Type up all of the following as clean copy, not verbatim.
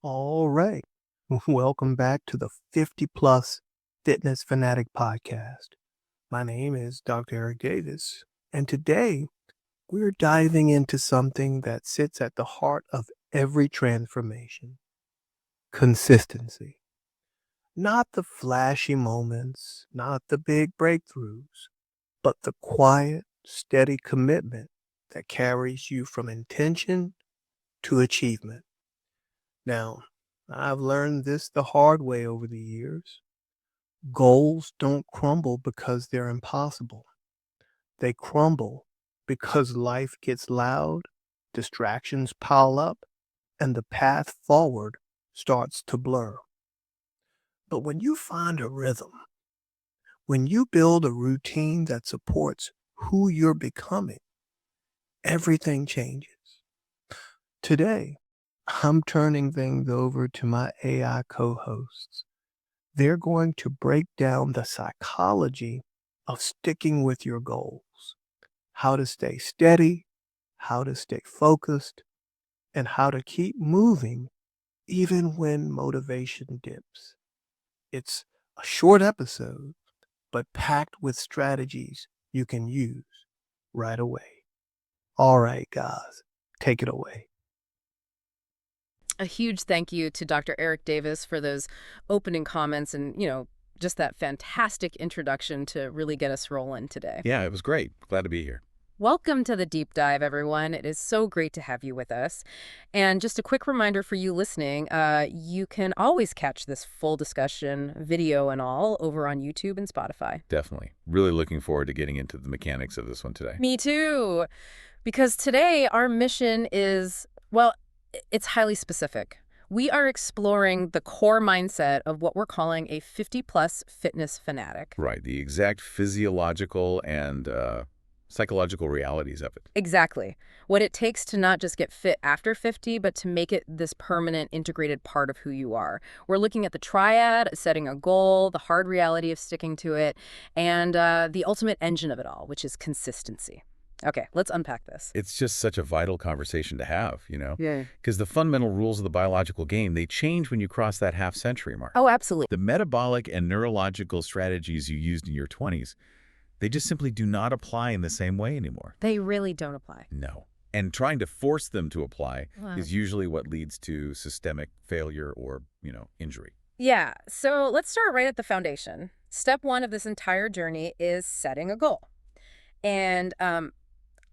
All right. Welcome back to the 50 Plus Fitness Fanatic Podcast. My name is Dr. Eric Davis, and today we're diving into something that sits at the heart of every transformation: consistency. Not the flashy moments, not the big breakthroughs, but the quiet, steady commitment that carries you from intention to achievement. Now, I've learned this the hard way over the years. Goals don't crumble because they're impossible. They crumble because life gets loud, distractions pile up, and the path forward starts to blur. But when you find a rhythm, when you build a routine that supports who you're becoming, everything changes. Today, I'm turning things over to my AI co-hosts. They're going to break down the psychology of sticking with your goals, how to stay steady, how to stay focused, and how to keep moving even when motivation dips. It's a short episode, but packed with strategies you can use right away. All right, guys, take it away. A huge thank you to Dr. Eric Davis for those opening comments and, just that fantastic introduction to really get us rolling today. Yeah, it was great. Glad to be here. Welcome to the Deep Dive, everyone. It is so great to have you with us. And just a quick reminder for you listening, you can always catch this full discussion, video and all, over on YouTube and Spotify. Definitely. Really looking forward to getting into the mechanics of this one today. Me too. Because today our mission is, well, it's highly specific. We are exploring the core mindset of what we're calling a 50-plus fitness fanatic. Right. The exact physiological and psychological realities of it. Exactly. What it takes to not just get fit after 50, but to make it this permanent, integrated part of who you are. We're looking at the triad, setting a goal, the hard reality of sticking to it, and the ultimate engine of it all, which is consistency. Okay, let's unpack this. It's just such a vital conversation to have, Yeah. Because the fundamental rules of the biological game, they change when you cross that half-century mark. Oh, absolutely. The metabolic and neurological strategies you used in your 20s, they just simply do not apply in the same way anymore. They really don't apply. No. And trying to force them to apply Wow. is usually what leads to systemic failure or, injury. Yeah, so let's start right at the foundation. Step one of this entire journey is setting a goal. And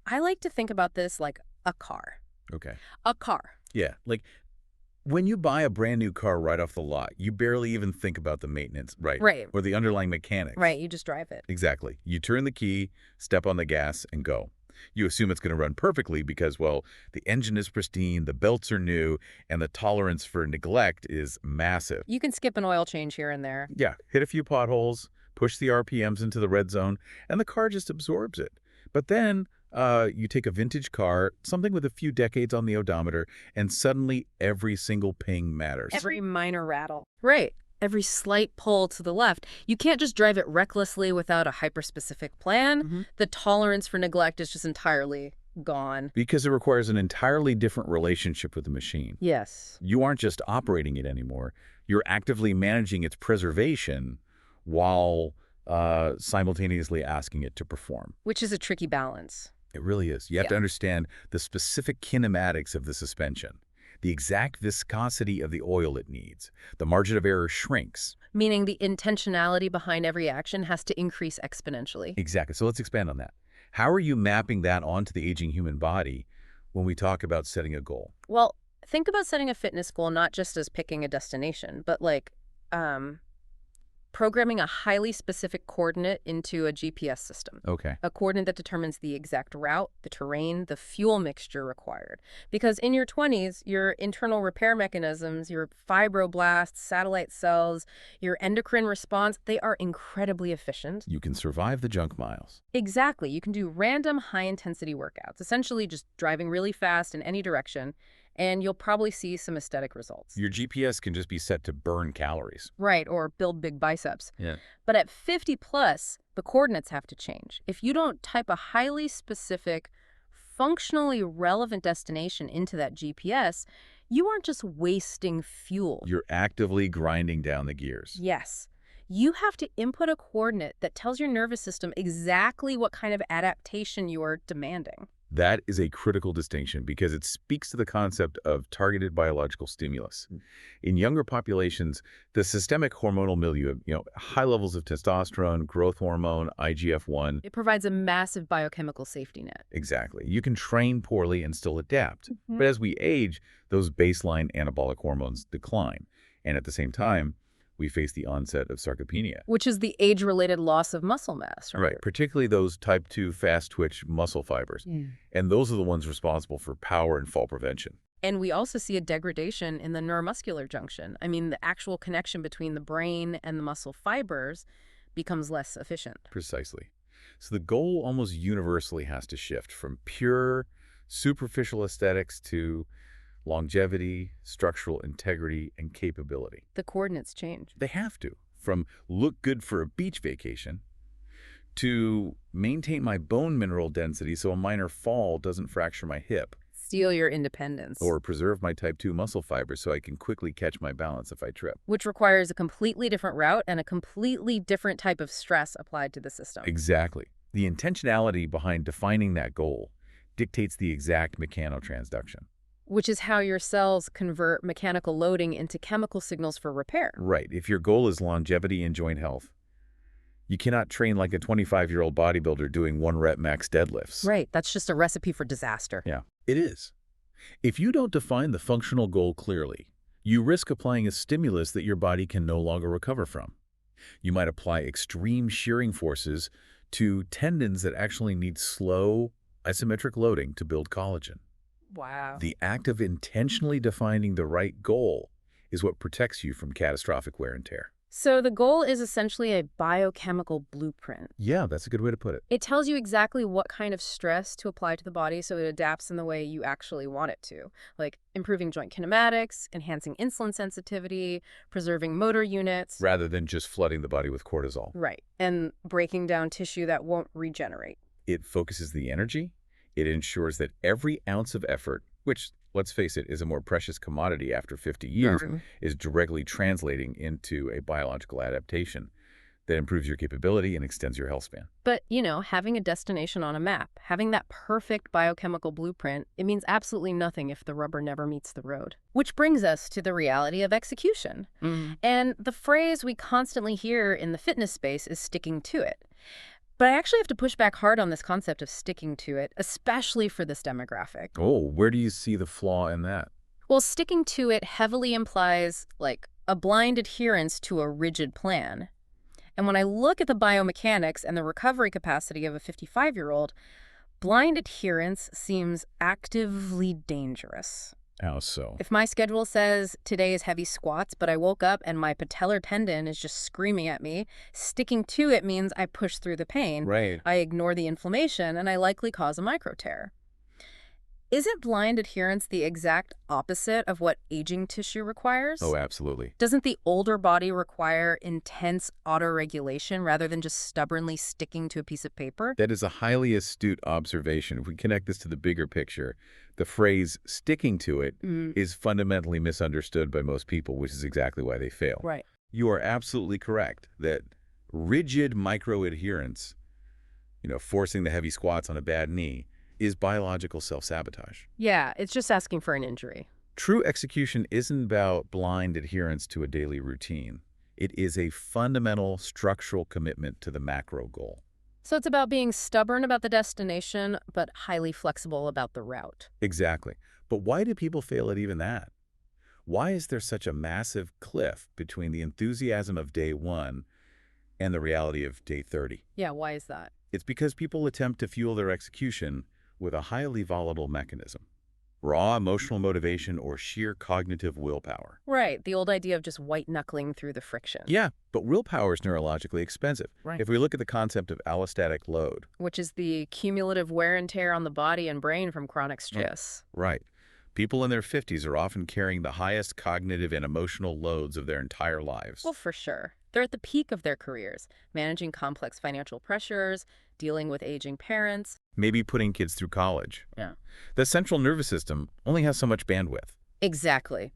I like to think about this like a car. Okay. A car. Yeah, like when you buy a brand new car right off the lot, you barely even think about the maintenance, right? Right. Or the underlying mechanics. Right, you just drive it. Exactly. You turn the key, step on the gas, and go. You assume it's going to run perfectly because, well, the engine is pristine, the belts are new, and the tolerance for neglect is massive. You can skip an oil change here and there. Yeah, hit a few potholes, push the RPMs into the red zone, and the car just absorbs it. But then you take a vintage car, something with a few decades on the odometer, and suddenly every single ping matters. Every minor rattle. Right. Every slight pull to the left. You can't just drive it recklessly without a hyper-specific plan. The tolerance for neglect is just entirely gone. Because it requires an entirely different relationship with the machine. Yes. You aren't just operating it anymore. You're actively managing its preservation while simultaneously asking it to perform. Which is a tricky balance. It really is. You have to Yeah. understand the specific kinematics of the suspension, the exact viscosity of the oil it needs. The margin of error shrinks. Meaning the intentionality behind every action has to increase exponentially. Exactly. So let's expand on that. How are you mapping that onto the aging human body when we talk about setting a goal? Well, think about setting a fitness goal not just as picking a destination, but like programming a highly specific coordinate into a GPS system. Okay. A coordinate that determines the exact route, the terrain, the fuel mixture required. Because in your 20s, your internal repair mechanisms, your fibroblasts, satellite cells, your endocrine response, they are incredibly efficient. You can survive the junk miles. Exactly. You can do random high-intensity workouts, essentially just driving really fast in any direction, and you'll probably see some aesthetic results. Your GPS can just be set to burn calories. Right, or build big biceps. Yeah. But at 50 plus, the coordinates have to change. If you don't type a highly specific, functionally relevant destination into that GPS, You aren't just wasting fuel. You're actively grinding down the gears. Yes. You have to input a coordinate that tells your nervous system exactly what kind of adaptation you are demanding. That is a critical distinction because it speaks to the concept of targeted biological stimulus. In younger populations, the systemic hormonal milieu, high levels of testosterone, growth hormone, IGF-1. It provides a massive biochemical safety net. Exactly. You can train poorly and still adapt. But as we age, those baseline anabolic hormones decline. And at the same time, we face the onset of sarcopenia. Which is the age-related loss of muscle mass, Right, particularly those type 2 fast-twitch muscle fibers. And those are the ones responsible for power and fall prevention. And we also see a degradation in the neuromuscular junction. I mean, the actual connection between the brain and the muscle fibers becomes less efficient. Precisely. So the goal almost universally has to shift from pure superficial aesthetics to longevity, structural integrity, and capability. The coordinates change. They have to. From look good for a beach vacation to maintain my bone mineral density so a minor fall doesn't fracture my hip. Steal your independence. Or preserve my type 2 muscle fibers so I can quickly catch my balance if I trip. Which requires a completely different route and a completely different type of stress applied to the system. Exactly. The intentionality behind defining that goal dictates the exact mechanotransduction. Which is how your cells convert mechanical loading into chemical signals for repair. Right. If your goal is longevity and joint health, you cannot train like a 25-year-old bodybuilder doing 1-rep max deadlifts. Right. That's just a recipe for disaster. Yeah, it is. If you don't define the functional goal clearly, you risk applying a stimulus that your body can no longer recover from. You might apply extreme shearing forces to tendons that actually need slow, isometric loading to build collagen. Wow. The act of intentionally defining the right goal is what protects you from catastrophic wear and tear. So the goal is essentially a biochemical blueprint. Yeah, that's a good way to put it. It tells you exactly what kind of stress to apply to the body so it adapts in the way you actually want it to, like improving joint kinematics, enhancing insulin sensitivity, preserving motor units. Rather than just flooding the body with cortisol. Right. And breaking down tissue that won't regenerate. It focuses the energy. It ensures that every ounce of effort, which, let's face it, is a more precious commodity after 50 years, is directly translating into a biological adaptation that improves your capability and extends your health span. But, having a destination on a map, having that perfect biochemical blueprint, it means absolutely nothing if the rubber never meets the road. Which brings us to the reality of execution. And the phrase we constantly hear in the fitness space is sticking to it. But I actually have to push back hard on this concept of sticking to it, especially for this demographic. Oh, where do you see the flaw in that? Well, sticking to it heavily implies, a blind adherence to a rigid plan. And when I look at the biomechanics and the recovery capacity of a 55-year-old, blind adherence seems actively dangerous. How so? If my schedule says today is heavy squats, but I woke up and my patellar tendon is just screaming at me, sticking to it means I push through the pain. Right. I ignore the inflammation, and I likely cause a micro tear. Isn't blind adherence the exact opposite of what aging tissue requires? Oh, absolutely. Doesn't the older body require intense autoregulation rather than just stubbornly sticking to a piece of paper? That is a highly astute observation. If we connect this to the bigger picture, the phrase sticking to it is fundamentally misunderstood by most people, which is exactly why they fail. Right. You are absolutely correct that rigid micro-adherence, forcing the heavy squats on a bad knee, is biological self-sabotage. Yeah, it's just asking for an injury. True execution isn't about blind adherence to a daily routine. It is a fundamental structural commitment to the macro goal. So it's about being stubborn about the destination, but highly flexible about the route. Exactly. But why do people fail at even that? Why is there such a massive cliff between the enthusiasm of day 1 and the reality of day 30? Yeah, why is that? It's because people attempt to fuel their execution with a highly volatile mechanism. Raw emotional motivation or sheer cognitive willpower. Right, the old idea of just white-knuckling through the friction. Yeah, but willpower is neurologically expensive. Right. If we look at the concept of allostatic load. Which is the cumulative wear and tear on the body and brain from chronic stress. Right. People in their 50s are often carrying the highest cognitive and emotional loads of their entire lives. Well, for sure. They're at the peak of their careers, managing complex financial pressures, dealing with aging parents. Maybe putting kids through college. Yeah. The central nervous system only has so much bandwidth. Exactly.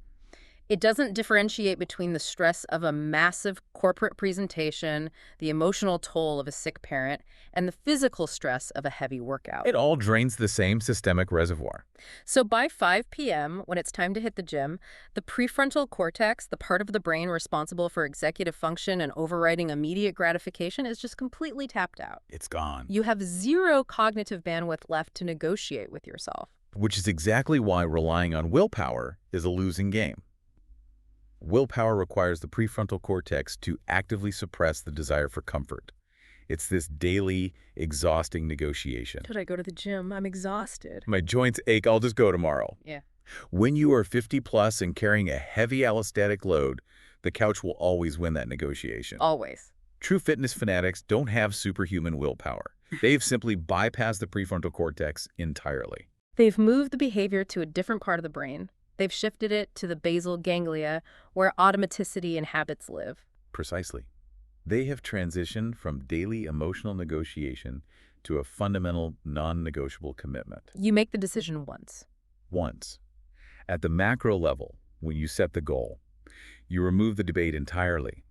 It doesn't differentiate between the stress of a massive corporate presentation, the emotional toll of a sick parent, and the physical stress of a heavy workout. It all drains the same systemic reservoir. So by 5 p.m., when it's time to hit the gym, the prefrontal cortex, the part of the brain responsible for executive function and overriding immediate gratification, is just completely tapped out. It's gone. You have zero cognitive bandwidth left to negotiate with yourself. Which is exactly why relying on willpower is a losing game. Willpower requires the prefrontal cortex to actively suppress the desire for comfort. It's this daily, exhausting negotiation. Should I go to the gym? I'm exhausted. My joints ache, I'll just go tomorrow. Yeah. When you are 50 plus and carrying a heavy allostatic load, the couch will always win that negotiation. Always. True fitness fanatics don't have superhuman willpower. They've simply bypassed the prefrontal cortex entirely. They've moved the behavior to a different part of the brain. They've shifted it to the basal ganglia, where automaticity and habits live. Precisely. They have transitioned from daily emotional negotiation to a fundamental, non-negotiable commitment. You make the decision once. Once. At the macro level, when you set the goal, you remove the debate entirely.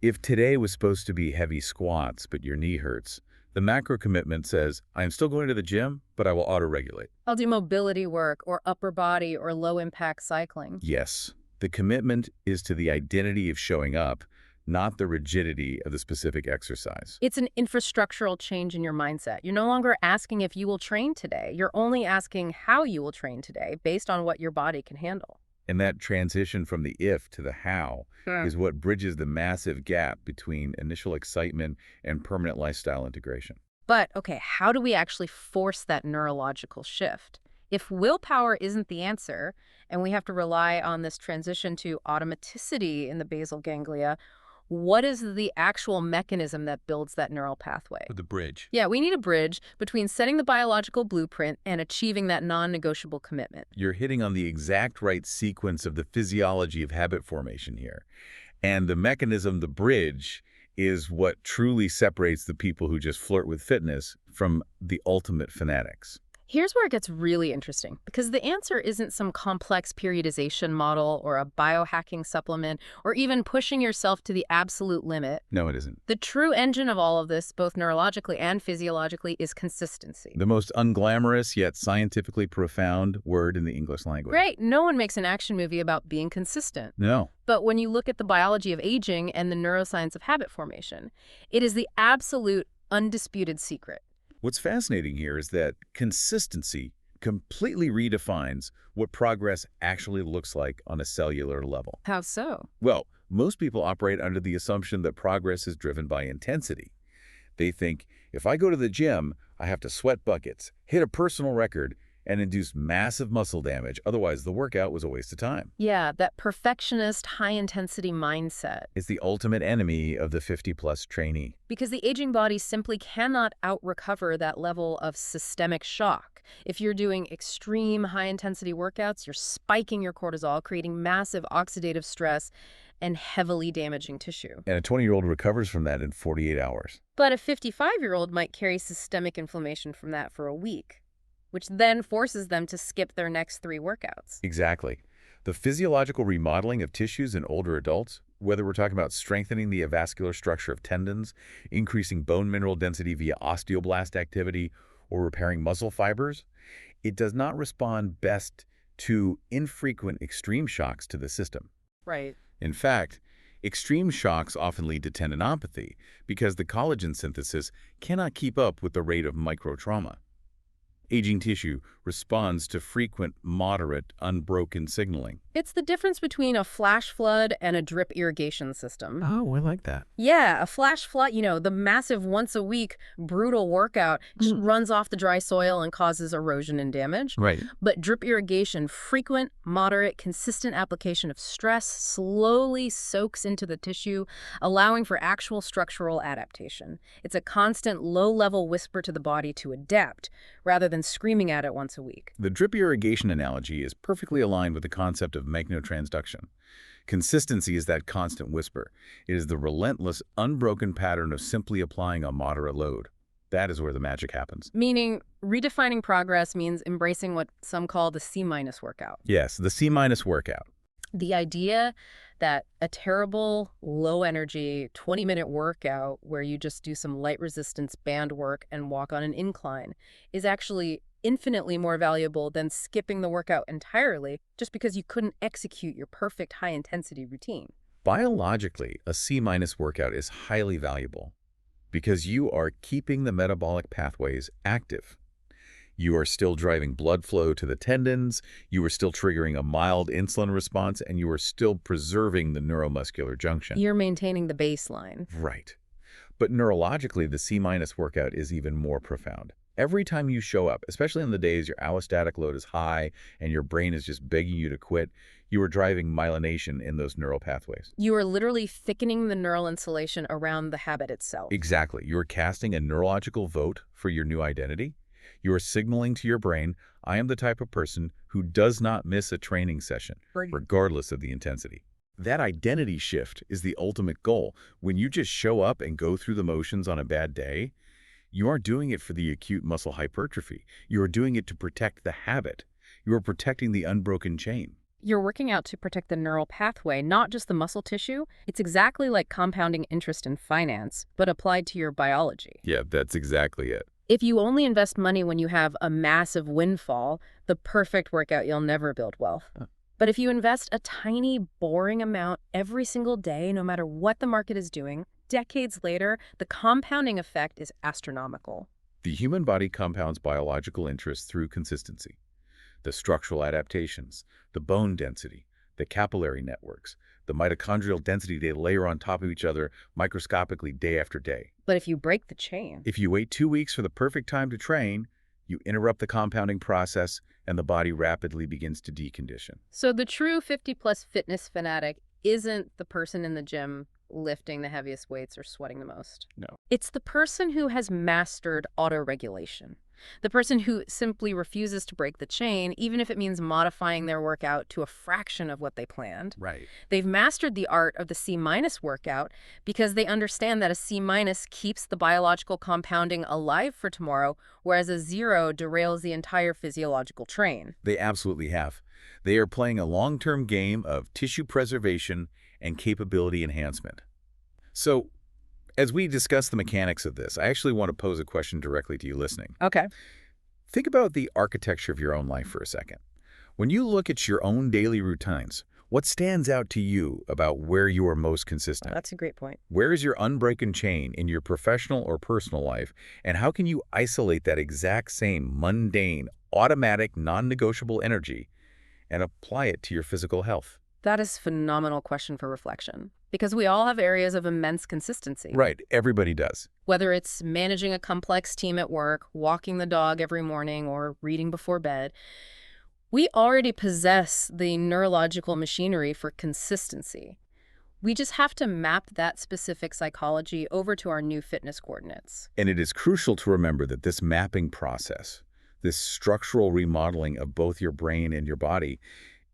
If today was supposed to be heavy squats, but your knee hurts, the macro commitment says, I'm still going to the gym, but I will auto-regulate. I'll do mobility work or upper body or low-impact cycling. Yes, the commitment is to the identity of showing up, not the rigidity of the specific exercise. It's an infrastructural change in your mindset. You're no longer asking if you will train today. You're only asking how you will train today based on what your body can handle. And that transition from the if to the how is what bridges the massive gap between initial excitement and permanent lifestyle integration. But, okay, how do we actually force that neurological shift? If willpower isn't the answer, and we have to rely on this transition to automaticity in the basal ganglia, what is the actual mechanism that builds that neural pathway? The bridge. Yeah, we need a bridge between setting the biological blueprint and achieving that non-negotiable commitment. You're hitting on the exact right sequence of the physiology of habit formation here. And the mechanism, the bridge, is what truly separates the people who just flirt with fitness from the ultimate fanatics. Here's where it gets really interesting, because the answer isn't some complex periodization model or a biohacking supplement or even pushing yourself to the absolute limit. No, it isn't. The true engine of all of this, both neurologically and physiologically, is consistency. The most unglamorous yet scientifically profound word in the English language. Right. No one makes an action movie about being consistent. No. But when you look at the biology of aging and the neuroscience of habit formation, it is the absolute, undisputed secret. What's fascinating here is that consistency completely redefines what progress actually looks like on a cellular level. How so? Well, most people operate under the assumption that progress is driven by intensity. They think, if I go to the gym, I have to sweat buckets, hit a personal record, and induce massive muscle damage. Otherwise, the workout was a waste of time. Yeah, that perfectionist, high-intensity mindset. It's the ultimate enemy of the 50-plus trainee. Because the aging body simply cannot out-recover that level of systemic shock. If you're doing extreme high-intensity workouts, you're spiking your cortisol, creating massive oxidative stress and heavily damaging tissue. And a 20-year-old recovers from that in 48 hours. But a 55-year-old might carry systemic inflammation from that for a week, which then forces them to skip their next 3 workouts. Exactly. The physiological remodeling of tissues in older adults, whether we're talking about strengthening the avascular structure of tendons, increasing bone mineral density via osteoblast activity, or repairing muscle fibers, it does not respond best to infrequent extreme shocks to the system. Right. In fact, extreme shocks often lead to tendinopathy because the collagen synthesis cannot keep up with the rate of microtrauma. Aging tissue responds to frequent, moderate, unbroken signaling. It's the difference between a flash flood and a drip irrigation system. Oh, I like that. Yeah, a flash flood, the massive once-a-week brutal workout just runs off the dry soil and causes erosion and damage. Right. But drip irrigation, frequent, moderate, consistent application of stress slowly soaks into the tissue, allowing for actual structural adaptation. It's a constant low-level whisper to the body to adapt, rather than screaming at it once a week. The drip irrigation analogy is perfectly aligned with the concept of magnotransduction. Consistency is that constant whisper. It is the relentless, unbroken pattern of simply applying a moderate load. That is where the magic happens. Meaning, redefining progress means embracing what some call the C-minus workout. Yes, the C-minus workout. The idea that a terrible, low-energy, 20-minute workout where you just do some light resistance band work and walk on an incline is actually infinitely more valuable than skipping the workout entirely just because you couldn't execute your perfect high-intensity routine. Biologically, a C-minus workout is highly valuable because you are keeping the metabolic pathways active. You are still driving blood flow to the tendons, you are still triggering a mild insulin response, and you are still preserving the neuromuscular junction. You're maintaining the baseline. Right. But neurologically, the C-minus workout is even more profound. Every time you show up, especially on the days your allostatic load is high and your brain is just begging you to quit, you are driving myelination in those neural pathways. You are literally thickening the neural insulation around the habit itself. Exactly. You are casting a neurological vote for your new identity. You are signaling to your brain, I am the type of person who does not miss a training session, regardless of the intensity. That identity shift is the ultimate goal. When you just show up and go through the motions on a bad day, you aren't doing it for the acute muscle hypertrophy. You are doing it to protect the habit. You are protecting the unbroken chain. You're working out to protect the neural pathway, not just the muscle tissue. It's exactly like compounding interest in finance, but applied to your biology. Yeah, that's exactly it. If you only invest money when you have a massive windfall, the perfect workout, you'll never build wealth. But if you invest a tiny, boring amount every single day, no matter what the market is doing, decades later, the compounding effect is astronomical. The human body compounds biological interest through consistency. The structural adaptations, the bone density, the capillary networks, the mitochondrial density they layer on top of each other microscopically day after day. But if you break the chain, If you wait 2 weeks for the perfect time to train, you interrupt the compounding process and the body rapidly begins to decondition. so the true 50-plus fitness fanatic isn't the person in the gym lifting the heaviest weights or sweating the most. No. It's the person who has mastered autoregulation. The person who simply refuses to break the chain, even if it means modifying their workout to a fraction of what they planned. Right. They've mastered the art of the C-minus workout because they understand that a C-minus keeps the biological compounding alive for tomorrow, whereas a 0 derails the entire physiological train. They absolutely have. They are playing a long-term game of tissue preservation and capability enhancement. So, as we discuss the mechanics of this, I actually want to pose a question directly to you listening. Okay. Think about the architecture of your own life for a second. When you look at your own daily routines, what stands out to you about where you are most consistent? That's a great point. Where is your unbroken chain in your professional or personal life, and how can you isolate that exact same mundane, automatic, non-negotiable energy and apply it to your physical health? That is a phenomenal question for reflection, because we all have areas of immense consistency. Right, everybody does. Whether it's managing a complex team at work, walking the dog every morning, or reading before bed, we already possess the neurological machinery for consistency. We just have to map that specific psychology over to our new fitness coordinates. And it is crucial to remember that this mapping process, this structural remodeling of both your brain and your body,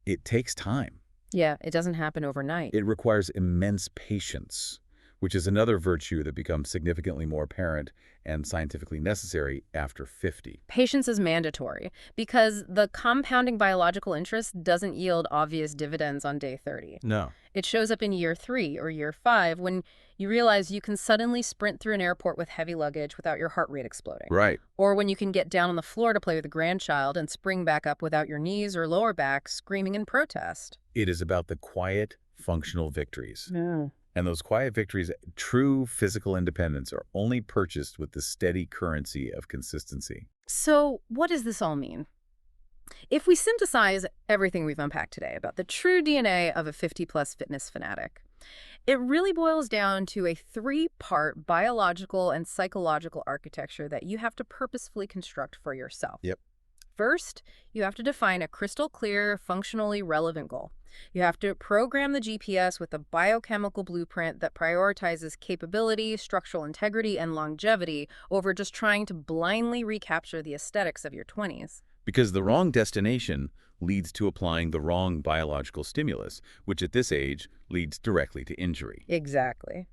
it takes time. Yeah, it doesn't happen overnight. It requires immense patience, which is another virtue that becomes significantly more apparent and scientifically necessary after 50. Patience is mandatory because the compounding biological interest doesn't yield obvious dividends on day 30. No. It shows up in year 3 or year 5 when you realize you can suddenly sprint through an airport with heavy luggage without your heart rate exploding. Right. Or when you can get down on the floor to play with a grandchild and spring back up without your knees or lower back screaming in protest. It is about the quiet, functional victories. Yeah. And those quiet victories, true physical independence, are only purchased with the steady currency of consistency. So what does this all mean? If we synthesize everything we've unpacked today about the true DNA of a 50-plus fitness fanatic, it really boils down to a 3-part biological and psychological architecture that you have to purposefully construct for yourself. Yep. First, you have to define a crystal clear, functionally relevant goal. You have to program the GPS with a biochemical blueprint that prioritizes capability, structural integrity, and longevity over just trying to blindly recapture the aesthetics of your 20s. Because the wrong destination leads to applying the wrong biological stimulus, which at this age leads directly to injury. Exactly.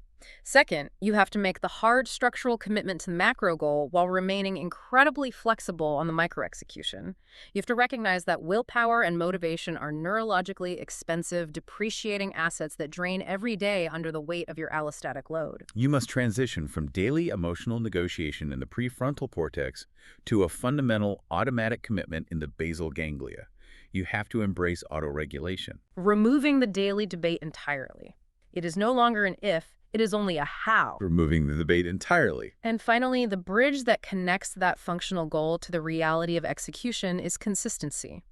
Second, you have to make the hard structural commitment to the macro goal while remaining incredibly flexible on the micro execution. You have to recognize that willpower and motivation are neurologically expensive, depreciating assets that drain every day under the weight of your allostatic load. You must transition from daily emotional negotiation in the prefrontal cortex to a fundamental automatic commitment in the basal ganglia. You have to embrace autoregulation. Removing the daily debate entirely. It is no longer an if, it is only a how. Removing the debate entirely. And finally, the bridge that connects that functional goal to the reality of execution is consistency.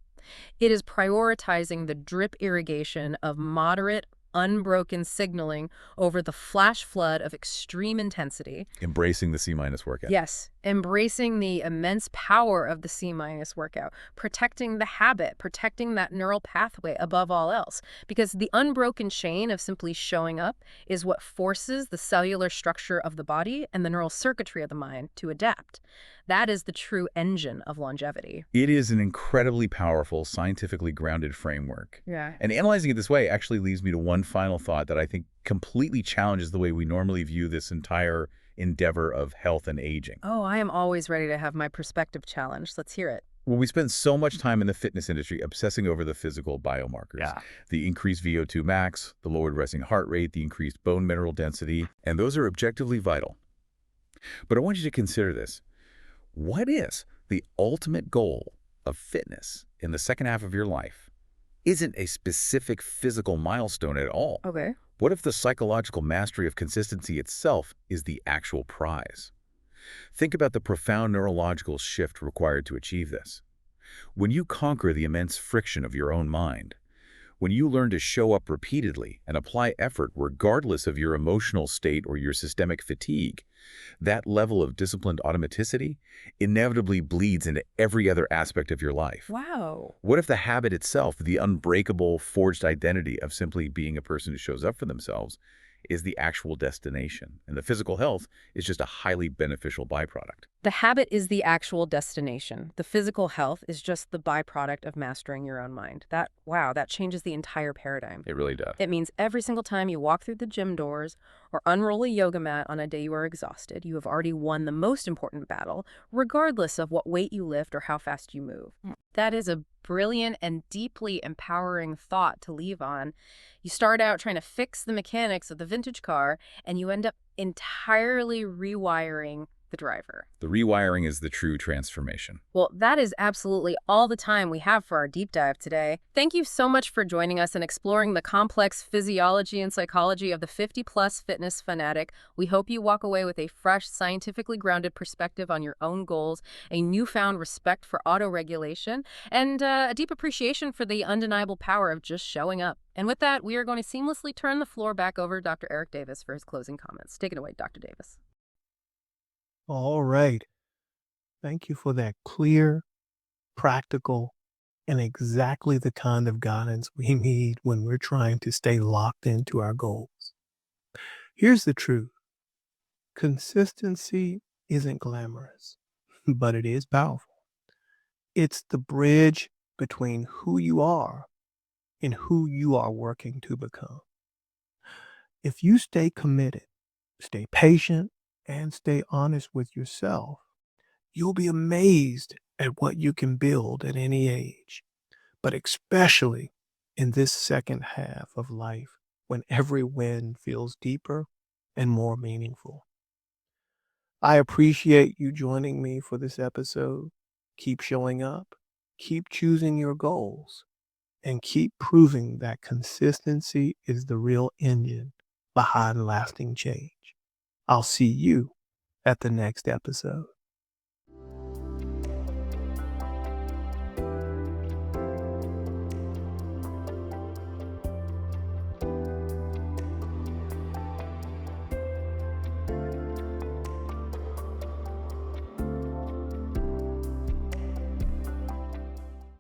It is prioritizing the drip irrigation of moderate, unbroken signaling over the flash flood of extreme intensity. Embracing the C- workout. Yes, embracing the immense power of the C- workout, protecting the habit, protecting that neural pathway above all else. Because the unbroken chain of simply showing up is what forces the cellular structure of the body and the neural circuitry of the mind to adapt. That is the true engine of longevity. It is an incredibly powerful, scientifically grounded framework. Yeah. And analyzing it this way actually leads me to one final thought that I think completely challenges the way we normally view this entire endeavor of health and aging. Oh, I am always ready to have my perspective challenged. Let's hear it. Well, we spend so much time in the fitness industry obsessing over the physical biomarkers. Yeah. The increased VO2 max, the lowered resting heart rate, the increased bone mineral density, and those are objectively vital. But I want you to consider this. What is the ultimate goal of fitness in the second half of your life isn't a specific physical milestone at all. Okay. What if the psychological mastery of consistency itself is the actual prize? Think about the profound neurological shift required to achieve this. When you conquer the immense friction of your own mind, when you learn to show up repeatedly and apply effort regardless of your emotional state or your systemic fatigue, that level of disciplined automaticity inevitably bleeds into every other aspect of your life. Wow. What if the habit itself, the unbreakable, forged identity of simply being a person who shows up for themselves, is the actual destination, and the physical health is just a highly beneficial byproduct? The habit is the actual destination. The physical health is just the byproduct of mastering your own mind. That changes the entire paradigm. It really does. It means every single time you walk through the gym doors or unroll a yoga mat on a day you are exhausted, you have already won the most important battle, regardless of what weight you lift or how fast you move. That is a brilliant and deeply empowering thought to leave on. You start out trying to fix the mechanics of the vintage car, and you end up entirely rewiring the driver. The rewiring is the true transformation. Well, that is absolutely all the time we have for our deep dive today. Thank you so much for joining us and exploring the complex physiology and psychology of the 50-plus fitness fanatic. We hope you walk away with a fresh, scientifically grounded perspective on your own goals, a newfound respect for autoregulation, and a deep appreciation for the undeniable power of just showing up. And with that, we are going to seamlessly turn the floor back over to Dr. Eric Davis for his closing comments. Take it away, Dr. Davis. All right. Thank you for that clear, practical, and exactly the kind of guidance we need when we're trying to stay locked into our goals. Here's the truth. Consistency isn't glamorous, but it is powerful. It's the bridge between who you are and who you are working to become. If you stay committed, stay patient, and stay honest with yourself, you'll be amazed at what you can build at any age, but especially in this second half of life when every win feels deeper and more meaningful. I appreciate you joining me for this episode. Keep showing up, keep choosing your goals, and keep proving that consistency is the real engine behind lasting change. I'll see you at the next episode.